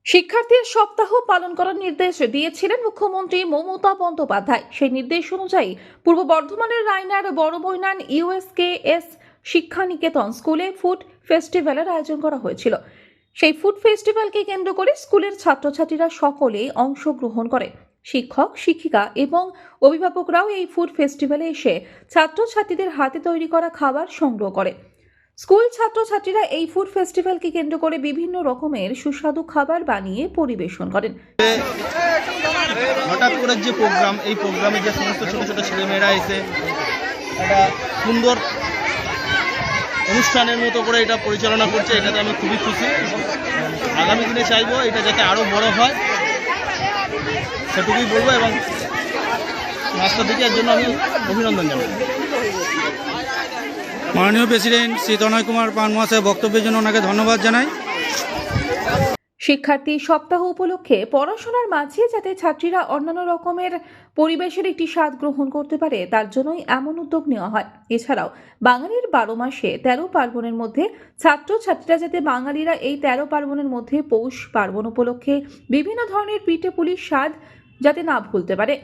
শিক্ষার্থীর সপ্তাহ পালন করার নির্দেশ দিয়েছিলেন মুখ্যমন্ত্রী মমতা বন্দ্যোপাধ্যায়। সেই নির্দেশ অনুযায়ী পূর্ব বর্ধমানের রায়নার বড় বৈনান ইউএসকেএস শিক্ষা নিকেতন স্কুলে ফুড ফেস্টিভ্যালের আয়োজন করা হয়েছিল। সেই ফুড ফেস্টিভ্যালকে কেন্দ্র করে স্কুলের ছাত্রছাত্রীরা সকলেই অংশগ্রহণ করে। শিক্ষক শিক্ষিকা এবং অভিভাবকরাও এই ফুড ফেস্টিভ্যালে এসে ছাত্রছাত্রীদের হাতে তৈরি করা খাবার সংগ্রহ করে। স্কুল ছাত্রছাত্রীরা এই ফুড ফেস্টিভ্যালকে কেন্দ্র করে বিভিন্ন রকমের সুস্বাদু খাবার বানিয়ে পরিবেশন করেন। হঠাৎ করে যে প্রোগ্রাম, এই প্রোগ্রামে যে সমস্ত ছোট ছোট ছেলেমেয়েরা এসে একটা সুন্দর অনুষ্ঠানের মতো করে এটা পরিচালনা করছে, এটাতে আমি খুবই খুশি। আগামী দিনে চাইবো এটা যাতে আরও বড় হয়, সেটুকুই বলবো। এবং মাস্টার দিকে এর জন্য আমি অভিনন্দন জানাই। মাননীয় প্রেসিডেন্ট শ্রী তনয় কুমার পান মহাশয় বক্তব্যের জন্য ওনাকে ধন্যবাদ জানাই। শিক্ষার্থী সপ্তাহ উপলক্ষে পড়াশোনার মাঝে যাতে ছাত্রীরা অন্যান্য রকমের পরিবেশের একটি স্বাদ গ্রহণ করতে পারে, তার জন্যই এমন উদ্যোগ নেওয়া হয়। এছাড়াও বাঙালির 12 মাসে 13 পার্বণের মধ্যে ছাত্রছাত্রীরা যাতে বাঙালিরা এই 13 পার্বণের মধ্যে পৌষ পার্বণ উপলক্ষে বিভিন্ন ধরনের পিঠে পুলির স্বাদ যাতে না ভুলতে পারে,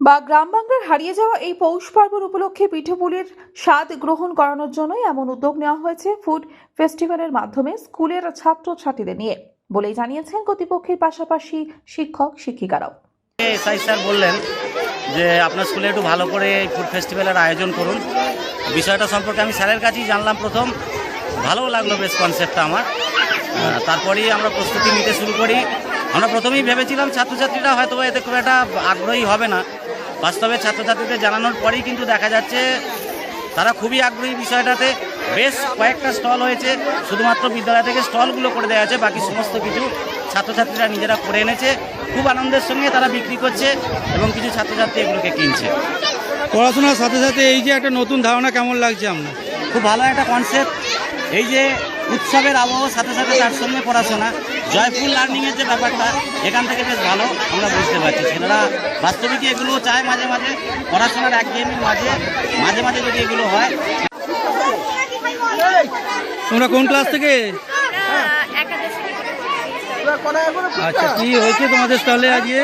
বা গ্রাম বাংলার হারিয়ে যাওয়া এই পৌষ পার্বণ উপলক্ষে পিঠেপুলির স্বাদ গ্রহণ করানোর জন্যই এমন উদ্যোগ নেওয়া হয়েছে ফুড ফেস্টিভ্যালের মাধ্যমে স্কুলের ছাত্রছাত্রীদের নিয়ে বলেই জানিয়েছেন কর্তৃপক্ষের পাশাপাশি শিক্ষক শিক্ষিকারাও। এসআই স্যার বললেন যে আপনার স্কুলে একটু ভালো করে ফুড ফেস্টিভ্যালের আয়োজন করুন। বিষয়টা সম্পর্কে আমি স্যারের কাছেই জানলাম প্রথম, ভালো লাগলো বেশ কনসেপ্টটা আমার। তারপরেই আমরা প্রস্তুতি নিতে শুরু করি। আমরা প্রথমেই ভেবেছিলাম ছাত্রছাত্রীরা হয়তো এতে খুব একটা আগ্রহী হবে না। বাস্তবে ছাত্রছাত্রীদের জানানোর পরেই কিন্তু দেখা যাচ্ছে তারা খুবই আগ্রহী বিষয়টাতে। বেশ কয়েকটা স্টল হয়েছে, শুধুমাত্র বিদ্যালয় থেকে স্টলগুলো করে দেওয়া আছে, বাকি সমস্ত কিছু ছাত্রছাত্রীরা নিজেরা করে এনেছে। খুব আনন্দের সঙ্গে তারা বিক্রি করছে এবং কিছু ছাত্রছাত্রী এগুলোকে কিনছে। পড়াশোনার সাথে সাথে এই যে একটা নতুন ধারণা, কেমন লাগছে আপনার? খুব ভালো একটা কনসেপ্ট। এই যে উৎসবের আবহাওয়ার সাথে সাথে তার সঙ্গে পড়াশোনা, জয়ফুল লার্নিংয়ের যে ব্যাপারটা, এখান থেকে বেশ ভালো আমরা বুঝতে পারছি। ছেলেরা বাস্তবিকই এগুলো চায় মাঝে মাঝে, পড়াশোনার একঘেয়েমির মাঝে মাঝে যদি এগুলো হয়। তোমরা কোন ক্লাস থেকে? আচ্ছা, কি হয়েছে তোমাদের স্টলে আজকে?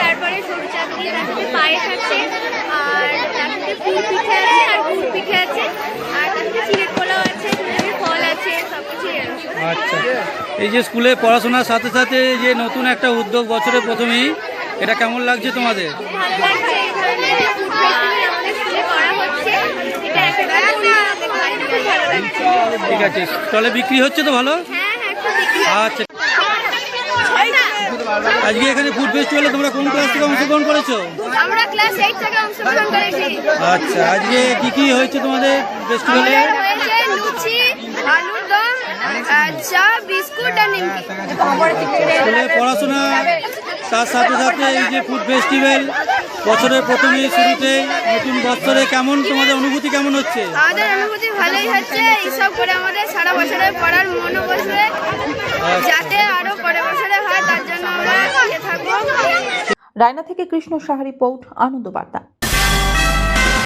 তারপরে সরু চাকরি, তারপরে পায়েস আছে, আর তারপরে ফুল পিঠে আছে, আর গুড় পিঠে আছে, আর তারপরে চিড়ের পোলাও আছে, ফল আছে, সবকিছুই আছে। আচ্ছা, এই যে স্কুলে পড়াশোনার সাথে সাথে যে নতুন একটা উদ্যোগ বছরের প্রথমেই, এটা কেমন লাগছে তোমাদের? ভালো লাগছে, এই ধরনের যে ফুড ফেস্টিভ্যাল আমাদের স্কুলে করা হচ্ছে, এটা একেবারে খুব ভালো লাগছে। ঠিক আছে, স্টলে বিক্রি হচ্ছে তো ভালো? হ্যাঁ, খুব বিক্রি। আচ্ছা, আজকে এখানে ফুড ফেস্টিভ্যালে তোমরা কোন ক্লাস থেকে অংশগ্রহণ করেছো? আমরা ক্লাস 8 থেকে অংশগ্রহণ করেছি। আচ্ছা, আজকে কি কি হয়েছে তোমাদের ফেস্টিভ্যালে? হয়েছে লুচি, আলুর দম, চা, বিস্কুট আর নিমকি। স্কুলে পড়াশোনা তার সাথে সাথে এই যে ফুড ফেস্টিভ্যাল বছরের প্রথমেই শুরুতেই নতুন বছরে, কেমন তোমাদের অনুভূতি কেমন হচ্ছে? আমাদের অনুভূতি ভালোই হচ্ছে। এইসব করে আমাদের সারা বছরে পড়ার মনও বসবে, যাতে আরো পরের বছরে হয়, তার জন্য আমরা থাকবো। রায়না থেকে কৃষ্ণ সাহা রিপোর্ট, আনন্দ বার্তা।